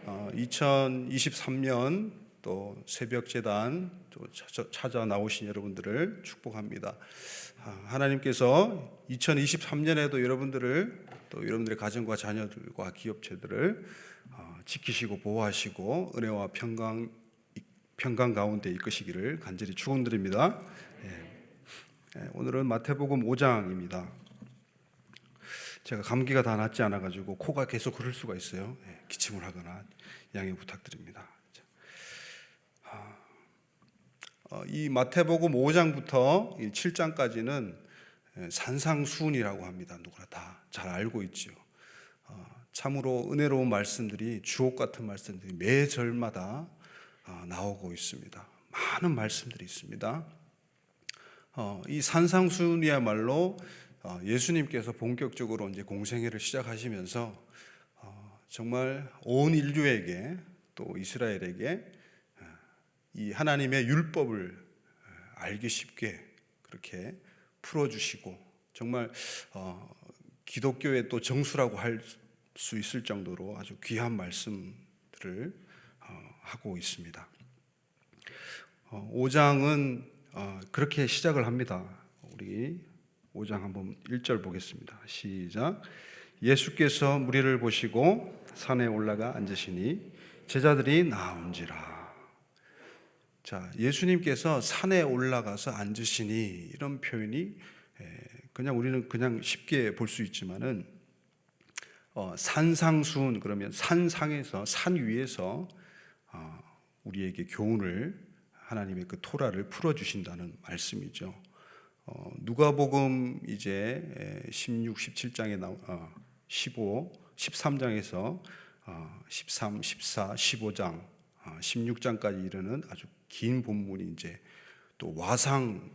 2023년 또 새벽 제단 또 찾아 나오신 여러분들을 축복합니다. 하나님께서 2023년에도 여러분들을 또 여러분들의 가정과 자녀들과 기업체들을 지키시고 보호하시고 은혜와 평강 가운데 이끄시기를 간절히 축원드립니다. 오늘은 마태복음 5장입니다. 제가 감기가 다 낫지 않아가지고 코가 계속 흐를 수가 있어요. 기침을 하거나 양해 부탁드립니다. 이 마태복음 5장부터 7장까지는 산상수훈이라고 합니다. 누구나 다 잘 알고 있죠. 참으로 은혜로운 말씀들이 주옥 같은 말씀들이 매 절마다 나오고 있습니다. 많은 말씀들이 있습니다. 이 산상수훈이야말로 예수님께서 본격적으로 이제 공생애를 시작하시면서 정말 온 인류에게 또 이스라엘에게 이 하나님의 율법을 알기 쉽게 그렇게 풀어주시고 정말 기독교의 또 정수라고 할 수 있을 정도로 아주 귀한 말씀들을 하고 있습니다. 5장은 그렇게 시작을 합니다. 우리 5장 한번 1절 보겠습니다. 시작. 예수께서 무리를 보시고 산에 올라가 앉으시니 제자들이 나온지라. 자, 예수님께서 산에 올라가서 앉으시니 이런 표현이 그냥 우리는 그냥 쉽게 볼 수 있지만은 산상수훈 그러면 산상에서 산 위에서 우리에게 교훈을 하나님의 그 토라를 풀어 주신다는 말씀이죠. 누가복음 이제 16, 17장에 15, 13장에서 13, 14, 15장, 16장까지 이르는 아주 긴 본문이 이제 또 와상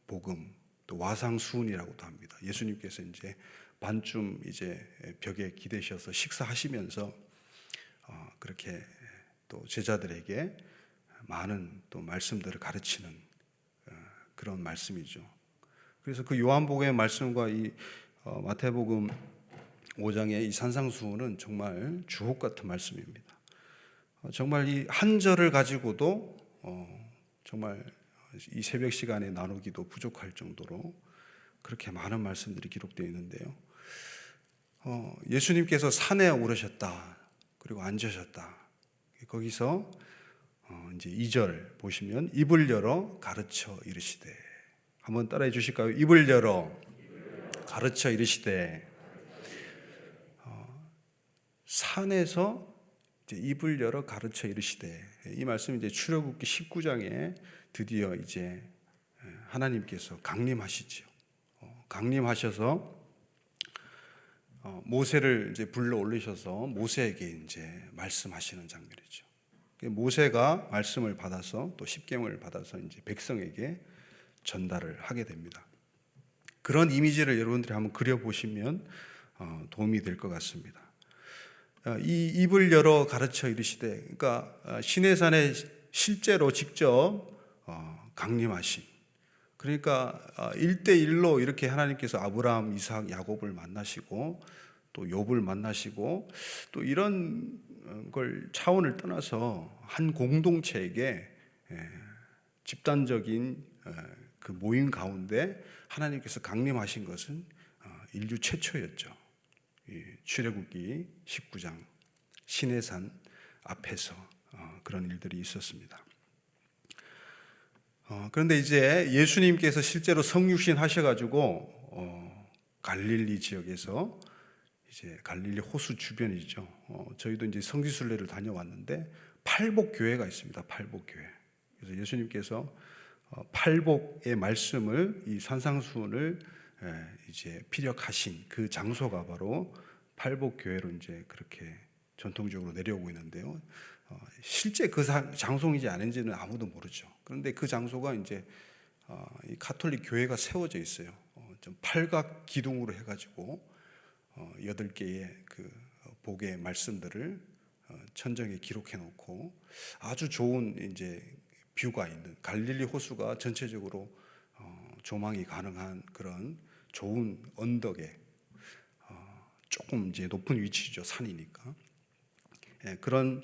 복음, 또 와상 수훈이라고도 합니다. 예수님께서 이제 반쯤 이제 벽에 기대셔서 식사하시면서 그렇게 또 제자들에게 많은 또 말씀들을 가르치는 그런 말씀이죠. 그래서 그 요한복음의 말씀과 이 마태복음 5장의 이 산상수훈은 정말 주옥 같은 말씀입니다. 정말 이 한 절을 가지고도 정말 이 새벽 시간에 나누기도 부족할 정도로 그렇게 많은 말씀들이 기록되어 있는데요. 예수님께서 산에 오르셨다. 그리고 앉으셨다. 거기서 이제 2절 보시면 입을 열어 가르쳐 이르시되, 한번 따라해 주실까요? 입을 열어 가르쳐 이르시되. 산에서 이제 입을 열어 가르쳐 이르시되, 이 말씀이 이제 출애굽기 19장에 드디어 이제 하나님께서 강림하시죠. 강림하셔서 모세를 이제 불러 올리셔서 모세에게 이제 말씀하시는 장면이죠. 모세가 말씀을 받아서 또 십계명을 받아서 이제 백성에게 전달을 하게 됩니다. 그런 이미지를 여러분들이 한번 그려보시면 도움이 될 것 같습니다. 이 입을 열어 가르쳐 이르시되, 그러니까 시내산에 실제로 직접 강림하신, 그러니까 1대1로 이렇게 하나님께서 아브라함, 이삭, 야곱을 만나시고 또 욥을 만나시고 또 이런 걸 차원을 떠나서 한 공동체에게 집단적인 그 모임 가운데 하나님께서 강림하신 것은 인류 최초였죠. 출애굽기 19장 시내산 앞에서 그런 일들이 있었습니다. 그런데 이제 예수님께서 실제로 성육신 하셔가지고 갈릴리 지역에서 이제 갈릴리 호수 주변이죠. 저희도 이제 성지순례를 다녀왔는데 팔복교회가 있습니다. 팔복교회. 그래서 예수님께서 팔복의 말씀을 이 산상수훈을 이제 피력하신 그 장소가 바로 팔복교회로 이제 그렇게 전통적으로 내려오고 있는데요. 실제 그 장소인지 아닌지는 아무도 모르죠. 그런데 그 장소가 이제 이 가톨릭 교회가 세워져 있어요. 좀 팔각 기둥으로 해가지고 8개의 그 복의 말씀들을 천정에 기록해 놓고 아주 좋은 이제 뷰가 있는, 갈릴리 호수가 전체적으로 조망이 가능한 그런 좋은 언덕에 조금 이제 높은 위치죠. 산이니까. 그런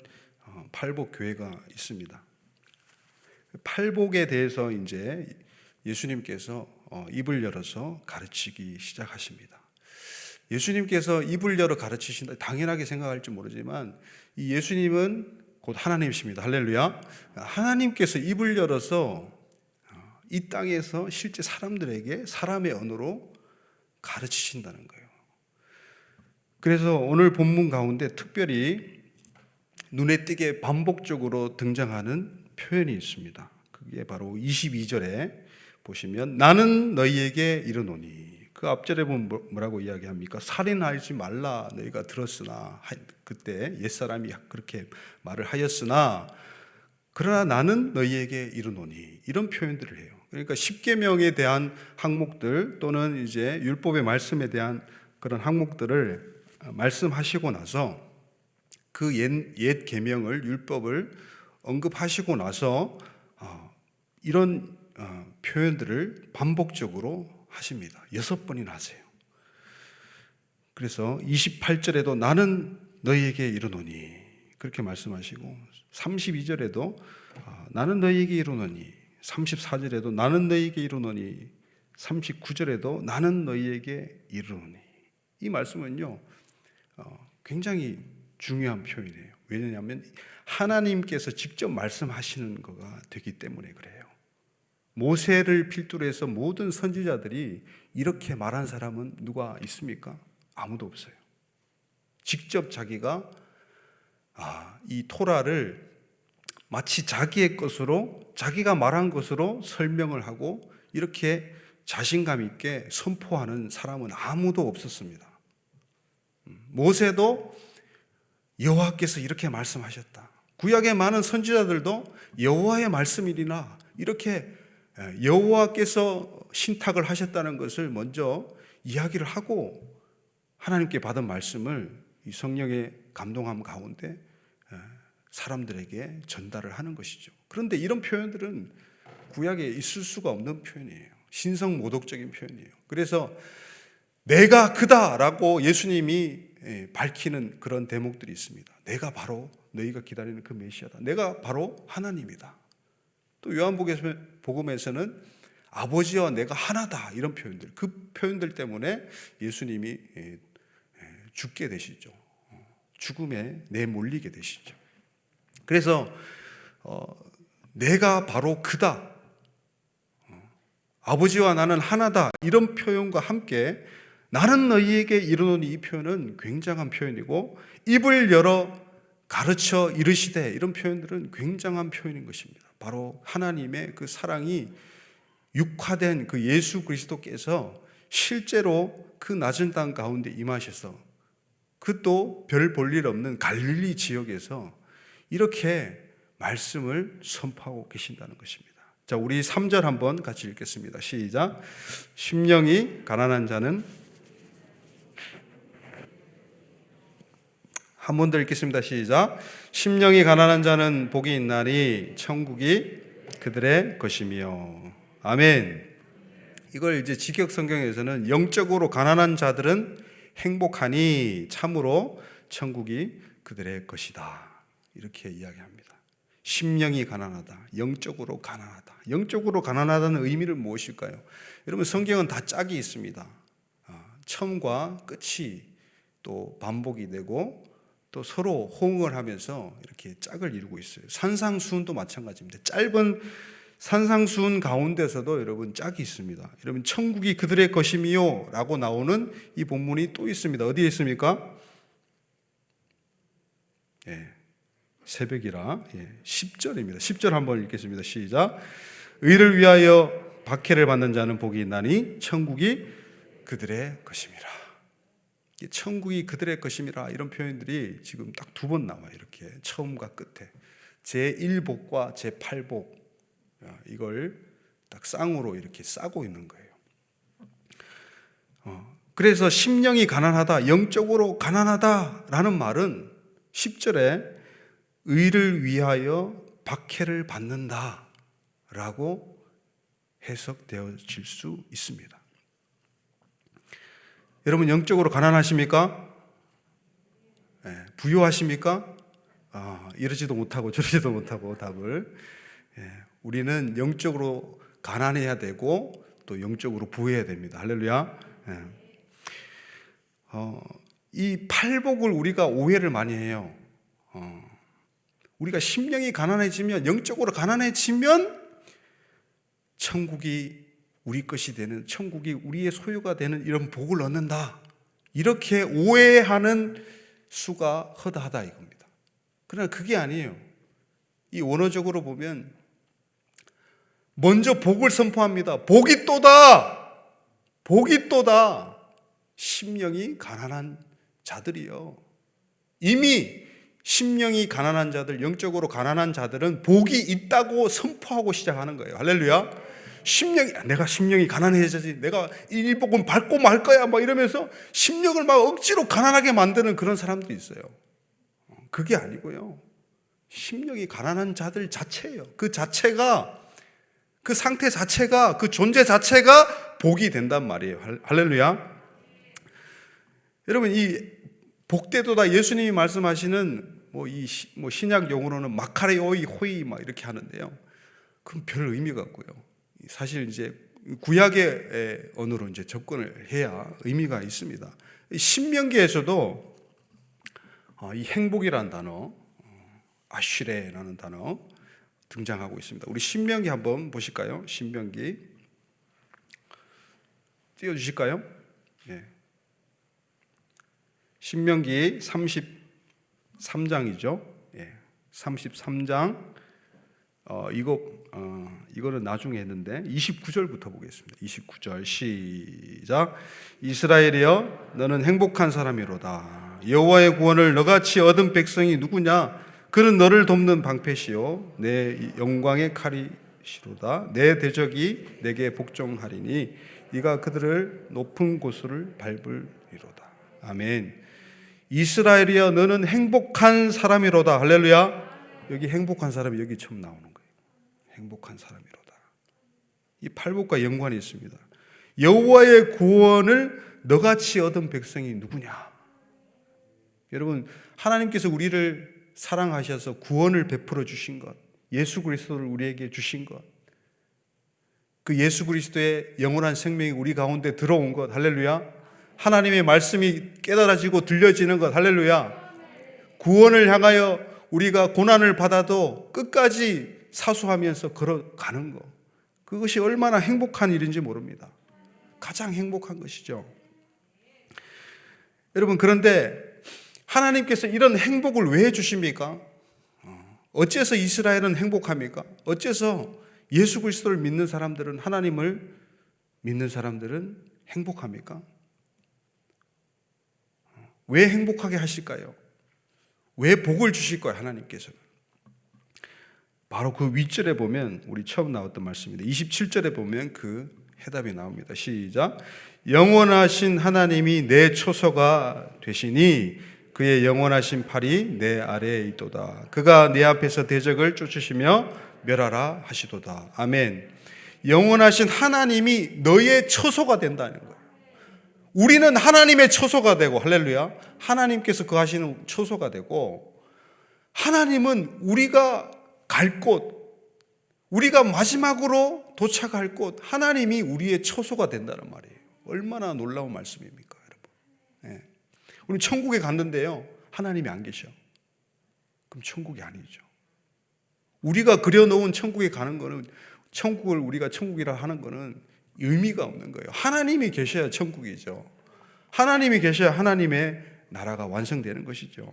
팔복 교회가 있습니다. 팔복에 대해서 이제 예수님께서 입을 열어서 가르치기 시작하십니다. 예수님께서 입을 열어 가르치신다 당연하게 생각할지 모르지만 이 예수님은 곧 하나님이십니다. 할렐루야. 하나님께서 입을 열어서 이 땅에서 실제 사람들에게 사람의 언어로 가르치신다는 거예요. 그래서 오늘 본문 가운데 특별히 눈에 띄게 반복적으로 등장하는 표현이 있습니다. 그게 바로 22절에 보시면 나는 너희에게 이르노니, 그 앞절에 보면 뭐라고 이야기합니까? 살인하지 말라 너희가 들었으나, 그때 옛사람이 그렇게 말을 하였으나 그러나 나는 너희에게 이르노니, 이런 표현들을 해요. 그러니까 십계명에 대한 항목들 또는 이제 율법의 말씀에 대한 그런 항목들을 말씀하시고 나서 그 옛 계명을, 율법을 언급하시고 나서 이런 표현들을 반복적으로 하십니다. 6번이나 하세요. 그래서 28절에도 나는 너희에게 이르노니 그렇게 말씀하시고, 32절에도 나는 너희에게 이르노니, 34절에도 나는 너희에게 이르노니, 39절에도 나는 너희에게 이르노니. 이 말씀은요 굉장히 중요한 표현이에요. 왜냐하면 하나님께서 직접 말씀하시는 거가 되기 때문에 그래요. 모세를 필두로 해서 모든 선지자들이 이렇게 말한 사람은 누가 있습니까? 아무도 없어요. 직접 자기가 이 토라를 마치 자기의 것으로, 자기가 말한 것으로 설명을 하고 이렇게 자신감 있게 선포하는 사람은 아무도 없었습니다. 모세도 여호와께서 이렇게 말씀하셨다. 구약의 많은 선지자들도 여호와의 말씀이리나 이렇게 여호와께서 신탁을 하셨다는 것을 먼저 이야기를 하고 하나님께 받은 말씀을 이 성령의 감동함 가운데 사람들에게 전달을 하는 것이죠. 그런데 이런 표현들은 구약에 있을 수가 없는 표현이에요. 신성모독적인 표현이에요. 그래서 내가 그다라고 예수님이 밝히는 그런 대목들이 있습니다. 내가 바로 너희가 기다리는 그 메시아다. 내가 바로 하나님이다. 또 요한복음에서는 아버지와 내가 하나다, 이런 표현들, 그 표현들 때문에 예수님이 죽게 되시죠. 죽음에 내몰리게 되시죠. 그래서 내가 바로 그다, 아버지와 나는 하나다, 이런 표현과 함께 나는 너희에게 이르노니, 이 표현은 굉장한 표현이고, 입을 열어 가르쳐 이르시되, 이런 표현들은 굉장한 표현인 것입니다. 바로 하나님의 그 사랑이 육화된 그 예수 그리스도께서 실제로 그 낮은 땅 가운데 임하셔서 그도 별 볼 일 없는 갈릴리 지역에서 이렇게 말씀을 선포하고 계신다는 것입니다. 자, 우리 3절 한번 같이 읽겠습니다. 시작. 심령이 가난한 자는, 한 번 더 읽겠습니다. 시작. 심령이 가난한 자는 복이 있나니 천국이 그들의 것이며. 아멘. 이걸 이제 직역 성경에서는 영적으로 가난한 자들은 행복하니 참으로 천국이 그들의 것이다, 이렇게 이야기합니다. 심령이 가난하다, 영적으로 가난하다. 영적으로 가난하다는 의미는 무엇일까요? 여러분, 성경은 다 짝이 있습니다. 처음과 끝이 또 반복이 되고 또 서로 호응을 하면서 이렇게 짝을 이루고 있어요. 산상수훈도 마찬가지입니다. 짧은 산상수훈 가운데서도 여러분 짝이 있습니다. 여러분, 천국이 그들의 것이미요 라고 나오는 이 본문이 또 있습니다. 어디에 있습니까? 새벽이라 10절입니다. 10절 한번 읽겠습니다. 시작. 의를 위하여 박해를 받는 자는 복이 있나니 천국이 그들의 것임이라. 천국이 그들의 것임이라, 이런 표현들이 지금 딱 2번 나와요. 이렇게 처음과 끝에 제1복과 제8복, 이걸 딱 쌍으로 이렇게 싸고 있는 거예요. 그래서 심령이 가난하다, 영적으로 가난하다라는 말은 10절에 의를 위하여 박해를 받는다라고 해석되어질 수 있습니다. 여러분, 영적으로 가난하십니까? 부유하십니까? 이러지도 못하고 저러지도 못하고 답을. 우리는 영적으로 가난해야 되고 또 영적으로 부해야 됩니다. 할렐루야. 이 팔복을 우리가 오해를 많이 해요. 우리가 심령이 가난해지면, 영적으로 가난해지면 천국이 우리 것이 되는, 천국이 우리의 소유가 되는 이런 복을 얻는다, 이렇게 오해하는 수가 허다하다 이겁니다. 그러나 그게 아니에요. 이 원어적으로 보면 먼저 복을 선포합니다. 복이 또다, 복이 또다. 심령이 가난한 자들이요, 이미 심령이 가난한 자들, 영적으로 가난한 자들은 복이 있다고 선포하고 시작하는 거예요. 할렐루야. 내가 심령이 가난해져야지, 내가 이 복은 밟고 말 거야, 막 이러면서 심령을 막 억지로 가난하게 만드는 그런 사람들이 있어요. 그게 아니고요, 심령이 가난한 자들 자체예요. 그 자체가, 그 상태 자체가, 그 존재 자체가 복이 된단 말이에요. 할렐루야. 여러분, 이 복되도다, 예수님이 말씀하시는 신약 용어로는 마카레오이 호이 막 이렇게 하는데요, 그건 별 의미가 없고요. 사실 이제 구약의 언어로 이제 접근을 해야 의미가 있습니다. 신명기에서도 이 행복이라는 단어, 아쉬레라는 단어 등장하고 있습니다. 우리 신명기 한번 보실까요? 신명기 띄워주실까요? 예. 신명기 33장이죠. 예. 33장. 이거는 나중에 했는데 29절부터 보겠습니다. 29절 시작. 이스라엘이여, 너는 행복한 사람이로다. 여호와의 구원을 너같이 얻은 백성이 누구냐? 그는 너를 돕는 방패시요 내 영광의 칼이시로다. 내 대적이 내게 복종하리니 네가 그들을 높은 곳을 밟으리로다. 아멘. 이스라엘이여, 너는 행복한 사람이로다. 할렐루야. 여기 행복한 사람이 여기 처음 나오는 거예요. 행복한 사람이로다. 이 팔복과 연관이 있습니다. 여호와의 구원을 너같이 얻은 백성이 누구냐? 여러분, 하나님께서 우리를 사랑하셔서 구원을 베풀어 주신 것, 예수 그리스도를 우리에게 주신 것, 그 예수 그리스도의 영원한 생명이 우리 가운데 들어온 것, 할렐루야. 하나님의 말씀이 깨달아지고 들려지는 것, 할렐루야. 구원을 향하여 우리가 고난을 받아도 끝까지 사수하면서 걸어가는 것, 그것이 얼마나 행복한 일인지 모릅니다. 가장 행복한 것이죠. 여러분, 그런데 하나님께서 이런 행복을 왜 주십니까? 어째서 이스라엘은 행복합니까? 어째서 예수 그리스도를 믿는 사람들은, 하나님을 믿는 사람들은 행복합니까? 왜 행복하게 하실까요? 왜 복을 주실 거예요, 하나님께서는? 바로 그 윗절에 보면, 우리 처음 나왔던 말씀입니다. 27절에 보면 그 해답이 나옵니다. 시작. 영원하신 하나님이 내 초소가 되시니 그의 영원하신 팔이 내 아래에 있도다. 그가 내 앞에서 대적을 쫓으시며 멸하라 하시도다. 아멘. 영원하신 하나님이 너의 초소가 된다는 거예요. 우리는 하나님의 초소가 되고, 할렐루야, 하나님께서 그 하시는 초소가 되고, 하나님은 우리가 갈 곳, 우리가 마지막으로 도착할 곳, 하나님이 우리의 초소가 된다는 말이에요. 얼마나 놀라운 말씀입니까, 여러분? 네. 우리 천국에 갔는데요, 하나님이 안 계셔. 그럼 천국이 아니죠. 우리가 그려놓은 천국에 가는 거는, 천국을 우리가 천국이라 하는 거는 의미가 없는 거예요. 하나님이 계셔야 천국이죠. 하나님이 계셔야 하나님의 나라가 완성되는 것이죠.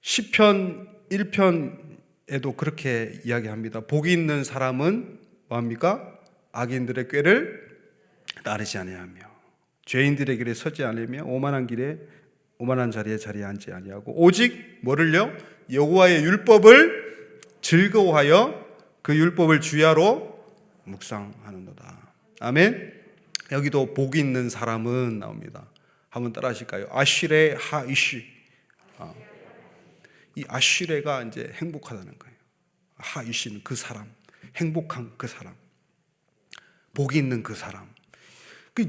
시편 1편에도 그렇게 이야기합니다. 복이 있는 사람은 뭐합니까? 악인들의 꾀를 따르지 아니하며 죄인들의 길에 서지 않으며 오만한 자리에 앉지 아니하고 오직 뭐를요? 여호와의 율법을 즐거워하여 그 율법을 주야로 묵상하는도다. 아멘. 여기도 복이 있는 사람은 나옵니다. 한번 따라 하실까요? 아쉬레 하이쉬. 이 아쉬레가 이제 행복하다는 거예요. 하이쉬는 그 사람, 행복한 그 사람, 복이 있는 그 사람.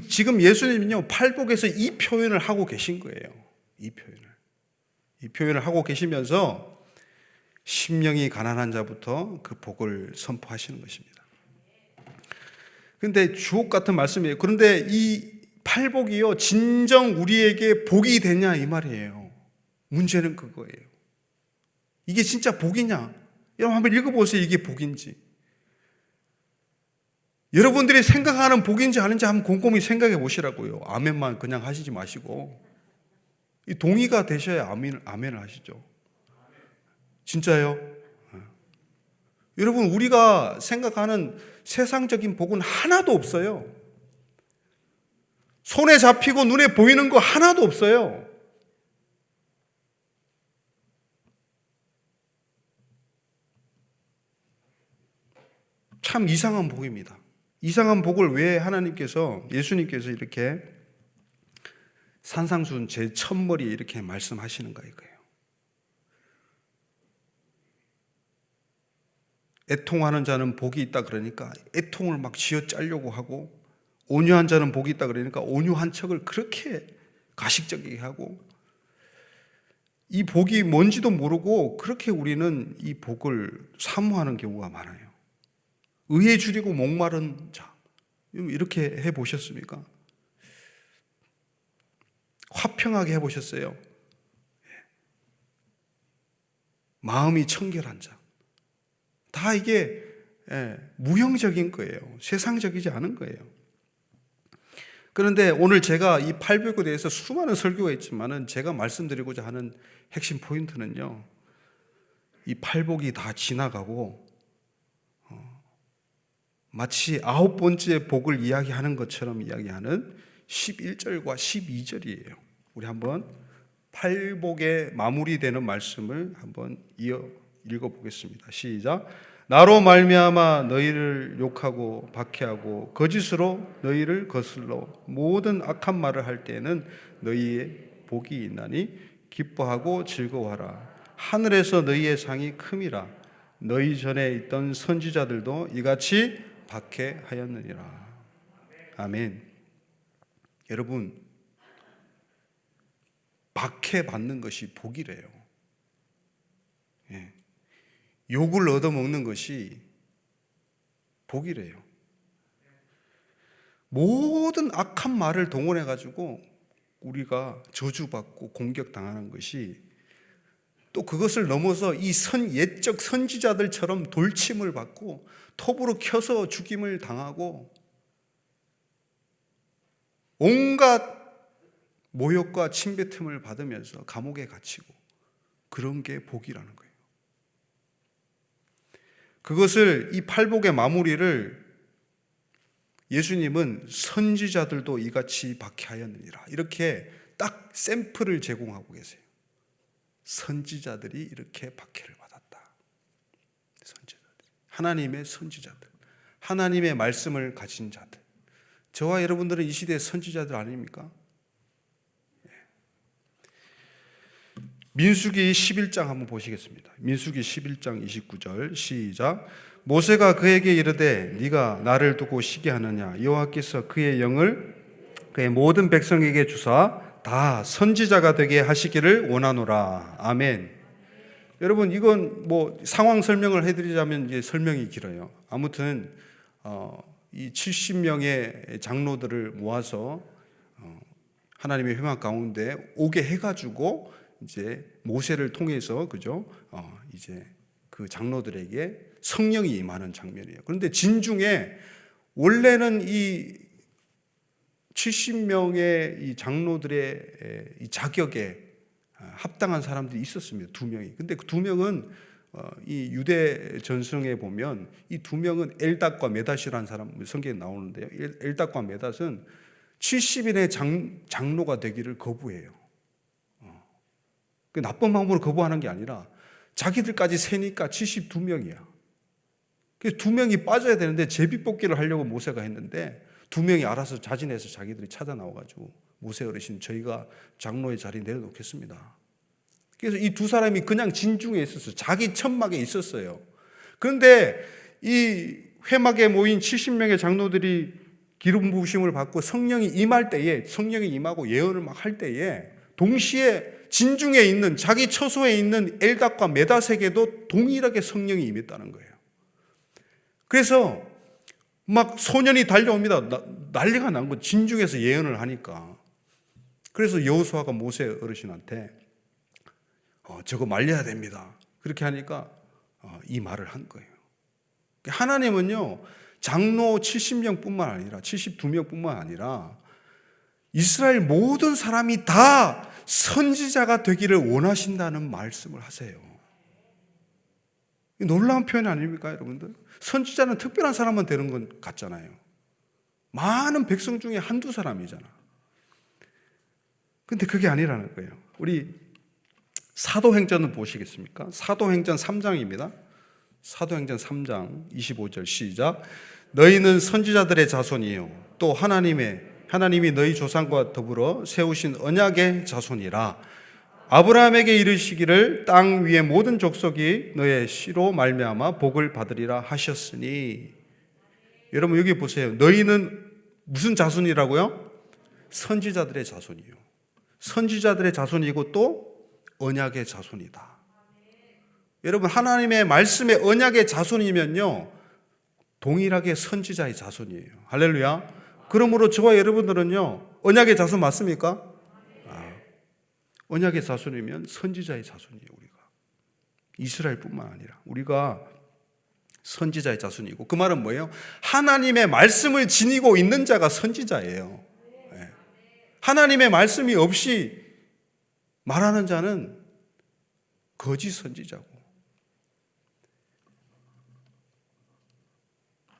지금 예수님은요, 팔복에서 이 표현을 하고 계신 거예요. 이 표현을. 이 표현을 하고 계시면서 심령이 가난한 자부터 그 복을 선포하시는 것입니다. 그런데 주옥 같은 말씀이에요. 그런데 이 팔복이요, 진정 우리에게 복이 되냐 이 말이에요. 문제는 그거예요. 이게 진짜 복이냐? 여러분 한번 읽어보세요. 이게 복인지. 여러분들이 생각하는 복인지 아닌지 한번 곰곰이 생각해 보시라고요. 아멘만 그냥 하시지 마시고 이 동의가 되셔야 아멘을 하시죠. 진짜요? 여러분, 우리가 생각하는 세상적인 복은 하나도 없어요. 손에 잡히고 눈에 보이는 거 하나도 없어요. 참 이상한 복입니다. 이상한 복을 왜 하나님께서, 예수님께서 이렇게 산상순 제 첫머리에 이렇게 말씀하시는가 이거예요. 애통하는 자는 복이 있다 그러니까 애통을 막 쥐어짜려고 하고, 온유한 자는 복이 있다 그러니까 온유한 척을 그렇게 가식적이게 하고, 이 복이 뭔지도 모르고 그렇게 우리는 이 복을 사모하는 경우가 많아요. 의에 줄이고 목마른 자, 이렇게 해보셨습니까? 화평하게 해보셨어요? 마음이 청결한 자, 다 이게 무형적인 거예요. 세상적이지 않은 거예요. 그런데 오늘 제가 이 팔복에 대해서 수많은 설교가 있지만은 제가 말씀드리고자 하는 핵심 포인트는요, 이 팔복이 다 지나가고 마치 9번째 복을 이야기하는 것처럼 이야기하는 11절과 12절이에요. 우리 한번 팔복의 마무리되는 말씀을 한번 이어 읽어보겠습니다. 시작. 나로 말미암아 너희를 욕하고 박해하고 거짓으로 너희를 거슬러 모든 악한 말을 할 때에는 너희의 복이 있나니 기뻐하고 즐거워하라. 하늘에서 너희의 상이 큼이라. 너희 전에 있던 선지자들도 이같이 박해하였느니라. 아멘. 여러분, 박해받는 것이 복이래요. 예. 욕을 얻어먹는 것이 복이래요. 모든 악한 말을 동원해가지고 우리가 저주받고 공격당하는 것이, 또 그것을 넘어서 이 옛적 선지자들처럼 돌침을 받고 톱으로 켜서 죽임을 당하고 온갖 모욕과 침뱉음을 받으면서 감옥에 갇히고, 그런 게 복이라는 거예요. 그것을, 이 팔복의 마무리를 예수님은 선지자들도 이같이 박해하였느니라, 이렇게 딱 샘플을 제공하고 계세요. 선지자들이 이렇게 박해를 받았다. 선지자들, 하나님의 선지자들, 하나님의 말씀을 가진 자들. 저와 여러분들은 이 시대의 선지자들 아닙니까? 민수기 11장 한번 보시겠습니다. 민수기 11장 29절 시작. 모세가 그에게 이르되 네가 나를 두고 시기하느냐? 여호와께서 그의 영을 그의 모든 백성에게 주사 다 선지자가 되게 하시기를 원하노라. 아멘. 여러분, 이건 뭐 상황 설명을 해드리자면 이제 설명이 길어요. 아무튼 이 70명의 장로들을 모아서 하나님의 회막 가운데 오게 해가지고 이제 모세를 통해서, 그죠? 이제 그 장로들에게 성령이 임하는 장면이에요. 그런데 진중에 원래는 이 70명의 이 장로들의 이 자격에 합당한 사람들이 있었습니다. 2명이. 근데 그 2명은 이 유대 전승에 보면 이 2명은 엘닷과 메닷이라는 사람 성경에 나오는데요. 엘닷과 메닷은 70인의 장로가 되기를 거부해요. 그 나쁜 방법으로 거부하는 게 아니라 자기들까지 세니까 72명이야. 그래서 2명이 빠져야 되는데 제비뽑기를 하려고 모세가 했는데 2명이 알아서 자진해서 자기들이 찾아 나와가지고 모세 어르신, 저희가 장로의 자리 내려놓겠습니다. 그래서 이 2 사람이 그냥 진중에 있었어요. 자기 천막에 있었어요. 그런데 이 회막에 모인 70명의 장로들이 기름 부으심을 받고 성령이 임할 때에, 성령이 임하고 예언을 막 할 때에 동시에 진중에 있는 자기 처소에 있는 엘닷과 메닷에게도 동일하게 성령이 임했다는 거예요. 그래서 막 소년이 달려옵니다. 난리가 난 거, 진중에서 예언을 하니까. 그래서 여호수아가 모세 어르신한테 저거 말려야 됩니다. 그렇게 하니까 이 말을 한 거예요. 하나님은요, 장로 70명뿐만 아니라 72명뿐만 아니라 이스라엘 모든 사람이 다 선지자가 되기를 원하신다는 말씀을 하세요. 놀라운 표현 아닙니까, 여러분들? 선지자는 특별한 사람만 되는 건 같잖아요. 많은 백성 중에 한두 사람이잖아. 근데 그게 아니라는 거예요. 우리 사도행전을 보시겠습니까? 사도행전 3장입니다. 사도행전 3장 25절 시작. 너희는 선지자들의 자손이요 또 하나님이 너희 조상과 더불어 세우신 언약의 자손이라. 아브라함에게 이르시기를 땅 위의 모든 족속이 너의 씨로 말미암아 복을 받으리라 하셨으니. 여러분 여기 보세요. 너희는 무슨 자손이라고요? 선지자들의 자손이요. 선지자들의 자손이고 또 언약의 자손이다. 여러분 하나님의 말씀의 언약의 자손이면요 동일하게 선지자의 자손이에요. 할렐루야. 그러므로 저와 여러분들은요 언약의 자손 맞습니까? 언약의 자손이면 선지자의 자손이에요. 우리가 이스라엘뿐만 아니라 우리가 선지자의 자손이고, 그 말은 뭐예요? 하나님의 말씀을 지니고 있는 자가 선지자예요. 하나님의 말씀이 없이 말하는 자는 거짓 선지자고.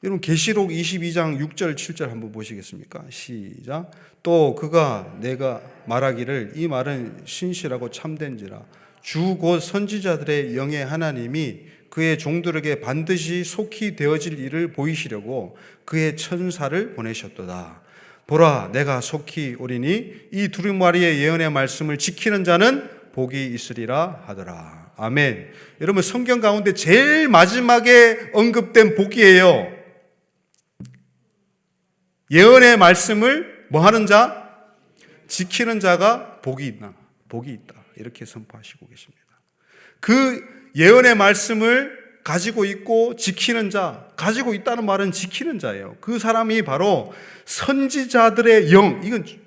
여러분 계시록 22장 6절 7절 한번 보시겠습니까? 시작. 또 그가 내가 말하기를 이 말은 신실하고 참된지라 주 곧 선지자들의 영의 하나님이 그의 종들에게 반드시 속히 되어질 일을 보이시려고 그의 천사를 보내셨도다. 보라 내가 속히 오리니 이 두루마리의 예언의 말씀을 지키는 자는 복이 있으리라 하더라. 아멘. 여러분 성경 가운데 제일 마지막에 언급된 복이에요. 예언의 말씀을 뭐 하는 자? 지키는 자가 복이 있다. 이렇게 선포하시고 계십니다. 그 예언의 말씀을 가지고 있고 지키는 자, 가지고 있다는 말은 지키는 자예요. 그 사람이 바로 선지자들의 영.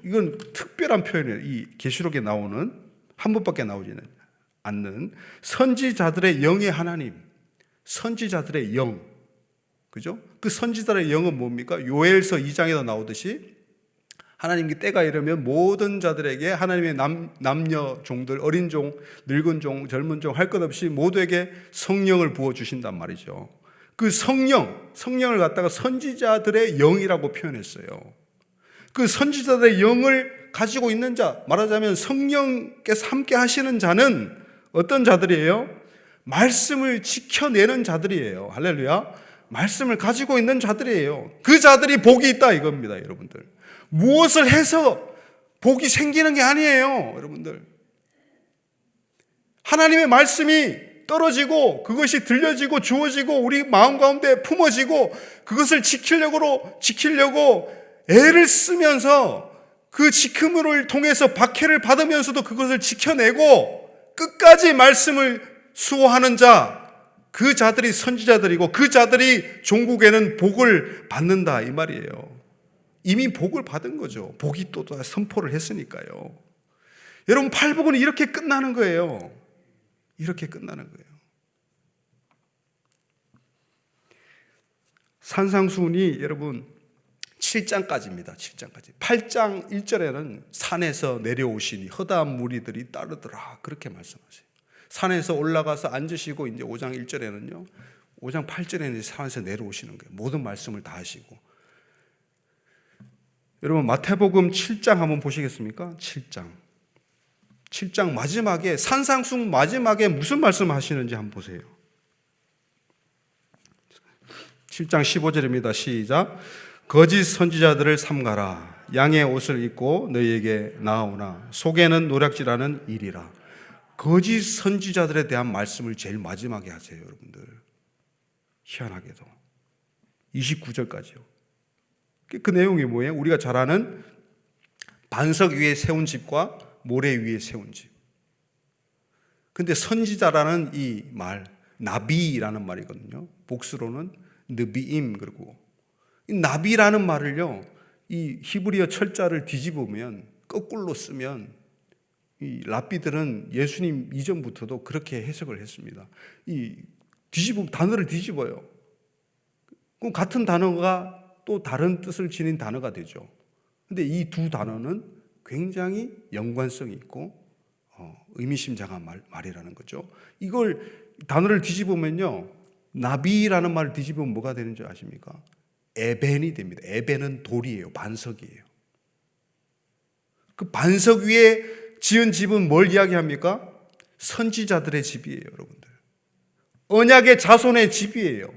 이건 특별한 표현이에요. 이 계시록에 나오는 한 번밖에 나오지는 않는 선지자들의 영의 하나님, 선지자들의 영. 그죠? 그 선지자들의 영은 뭡니까? 요엘서 2장에도 나오듯이 하나님께 때가 이르면 모든 자들에게 하나님의 남녀 종들, 어린 종, 늙은 종, 젊은 종 할 것 없이 모두에게 성령을 부어주신단 말이죠. 그 성령을 갖다가 선지자들의 영이라고 표현했어요. 그 선지자들의 영을 가지고 있는 자, 말하자면 성령께서 함께 하시는 자는 어떤 자들이에요? 말씀을 지켜내는 자들이에요. 할렐루야. 말씀을 가지고 있는 자들이에요. 그 자들이 복이 있다 이겁니다, 여러분들. 무엇을 해서 복이 생기는 게 아니에요, 여러분들. 하나님의 말씀이 떨어지고 그것이 들려지고 주어지고 우리 마음 가운데 품어지고 그것을 지키려고 애를 쓰면서 그 지킴을 통해서 박해를 받으면서도 그것을 지켜내고 끝까지 말씀을 수호하는 자, 그 자들이 선지자들이고 그 자들이 종국에는 복을 받는다 이 말이에요. 이미 복을 받은 거죠. 복이 또 선포를 했으니까요. 여러분 팔복은 이렇게 끝나는 거예요. 이렇게 끝나는 거예요. 산상수훈이 여러분 7장까지입니다. 7장까지. 8장 1절에는 산에서 내려오시니 허다한 무리들이 따르더라 그렇게 말씀하세요. 산에서 올라가서 앉으시고 이제 5장 1절에는요. 5장 8절에는 산에서 내려오시는 거예요. 모든 말씀을 다 하시고. 여러분 마태복음 7장 한번 보시겠습니까? 7장 마지막에 산상수훈 마지막에 무슨 말씀 하시는지 한번 보세요. 7장 15절입니다. 시작. 거짓 선지자들을 삼가라. 양의 옷을 입고 너희에게 나아오나 속에는 노략질하는 일이라. 거짓 선지자들에 대한 말씀을 제일 마지막에 하세요, 여러분들. 희한하게도 29절까지요. 그 내용이 뭐예요? 우리가 잘 아는 반석 위에 세운 집과 모래 위에 세운 집. 근데 선지자라는 이 말, 나비라는 말이거든요. 복수로는 느비임. 그리고 이 나비라는 말을요, 이 히브리어 철자를 뒤집으면, 거꾸로 쓰면, 이 랍비들은 예수님 이전부터도 그렇게 해석을 했습니다. 단어를 뒤집어요. 그럼 같은 단어가 또 다른 뜻을 지닌 단어가 되죠. 근데 이 두 단어는 굉장히 연관성이 있고 의미심장한 말이라는 거죠. 이걸 단어를 뒤집으면요, 나비라는 말을 뒤집으면 뭐가 되는 줄 아십니까? 에벤이 됩니다. 에벤은 돌이에요. 반석이에요. 그 반석 위에 지은 집은 뭘 이야기합니까? 선지자들의 집이에요, 여러분들. 언약의 자손의 집이에요.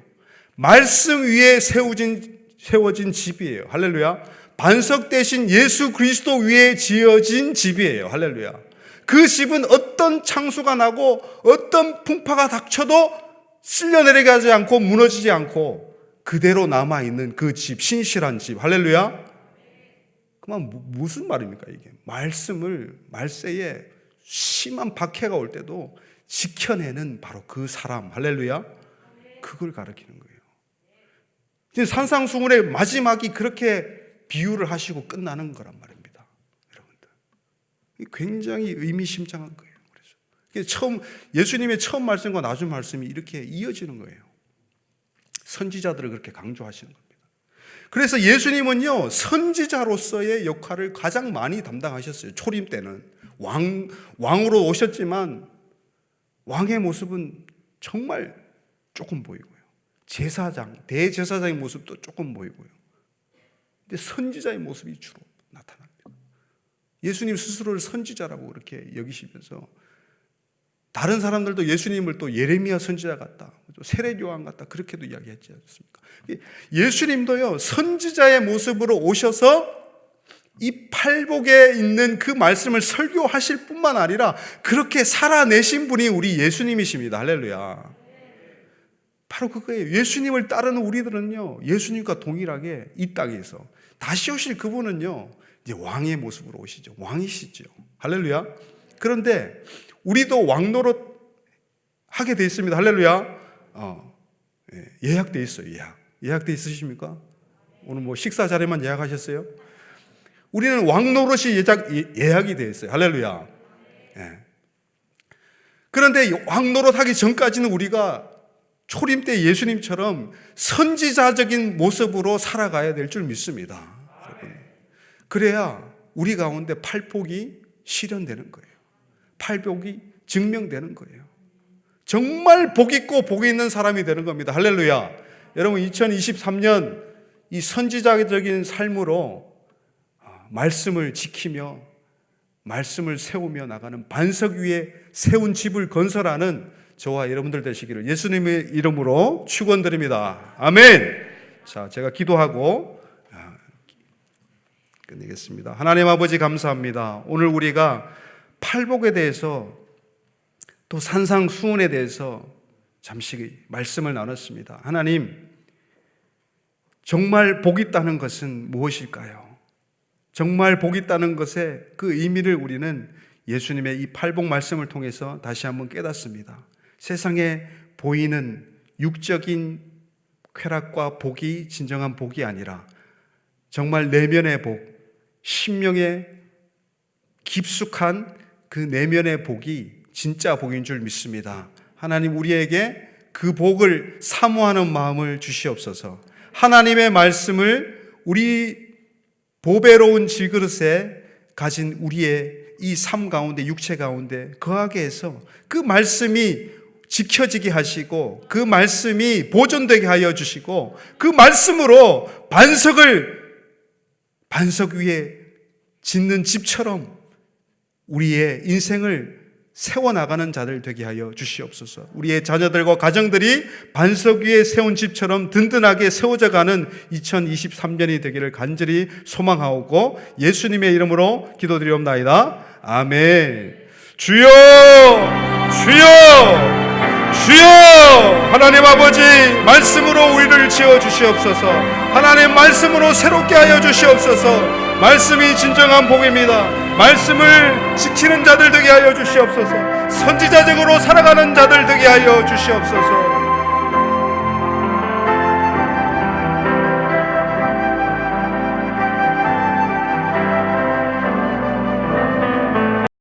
말씀 위에 세워진 집이에요. 할렐루야. 반석 대신 예수 그리스도 위에 지어진 집이에요. 할렐루야. 그 집은 어떤 창수가 나고 어떤 풍파가 닥쳐도 쓸려내려가지 않고 무너지지 않고 그대로 남아있는 그 집, 신실한 집. 할렐루야. 그만 무슨 말입니까 이게? 말세에 심한 박해가 올 때도 지켜내는 바로 그 사람. 할렐루야. 그걸 가리키는 거예요. 지금 산상수훈의 마지막이 그렇게 비유를 하시고 끝나는 거란 말입니다, 여러분들. 굉장히 의미심장한 거예요. 그래서 예수님의 처음 말씀과 나중 말씀이 이렇게 이어지는 거예요. 선지자들을 그렇게 강조하시는 겁니다. 그래서 예수님은요, 선지자로서의 역할을 가장 많이 담당하셨어요. 초림 때는 왕으로 오셨지만 왕의 모습은 정말 조금 보이고요. 대제사장의 모습도 조금 보이고요. 근데 선지자의 모습이 주로 나타납니다. 예수님 스스로를 선지자라고 그렇게 여기시면서 다른 사람들도 예수님을 또 예레미야 선지자 같다, 세례 요한 같다 그렇게도 이야기했지 않습니까? 예수님도요, 선지자의 모습으로 오셔서 이 팔복에 있는 그 말씀을 설교하실 뿐만 아니라 그렇게 살아내신 분이 우리 예수님이십니다. 할렐루야. 바로 그거예요. 예수님을 따르는 우리들은요, 예수님과 동일하게 이 땅에서 다시 오실 그분은요, 이제 왕의 모습으로 오시죠. 왕이시죠. 할렐루야. 그런데 우리도 왕노릇 하게 돼 있습니다. 할렐루야. 예약돼 있어요. 예약돼 있으십니까? 오늘 뭐 식사 자리만 예약하셨어요? 우리는 왕노릇이 예약이 되어 있어요. 할렐루야. 그런데 왕노릇 하기 전까지는 우리가 초림 때 예수님처럼 선지자적인 모습으로 살아가야 될 줄 믿습니다. 여러분. 그래야 우리 가운데 팔복이 실현되는 거예요. 팔복이 증명되는 거예요. 정말 복 있고 복 있는 사람이 되는 겁니다. 할렐루야. 여러분, 2023년 이 선지자적인 삶으로 말씀을 지키며 말씀을 세우며 나가는 반석 위에 세운 집을 건설하는 저와 여러분들 되시기를 예수님의 이름으로 축원드립니다. 아멘. 자, 제가 기도하고 끝내겠습니다. 하나님 아버지 감사합니다. 오늘 우리가 팔복에 대해서 또 산상수훈에 대해서 잠시 말씀을 나눴습니다. 하나님, 정말 복 있다는 것은 무엇일까요? 정말 복 있다는 것의 그 의미를 우리는 예수님의 이 팔복 말씀을 통해서 다시 한번 깨닫습니다. 세상에 보이는 육적인 쾌락과 복이 진정한 복이 아니라 정말 내면의 복, 심령의 깊숙한 그 내면의 복이 진짜 복인 줄 믿습니다. 하나님, 우리에게 그 복을 사모하는 마음을 주시옵소서. 하나님의 말씀을 우리 보배로운 질그릇에 가진 우리의 이 삶 가운데, 육체 가운데 거하게 해서 그 말씀이 지켜지게 하시고 그 말씀이 보존되게 하여 주시고 그 말씀으로 반석 위에 짓는 집처럼 우리의 인생을 세워나가는 자들 되게 하여 주시옵소서. 우리의 자녀들과 가정들이 반석 위에 세운 집처럼 든든하게 세워져가는 2023년이 되기를 간절히 소망하고 예수님의 이름으로 기도드리옵나이다. 아멘. 주여, 주여, 주여. 하나님 아버지, 말씀으로 우리를 지어 주시옵소서. 하나님 말씀으로 새롭게 하여 주시옵소서. 말씀이 진정한 복입니다. 말씀을 지키는 자들 되게 하여 주시옵소서. 선지자적으로 살아가는 자들 되게 하여 주시옵소서.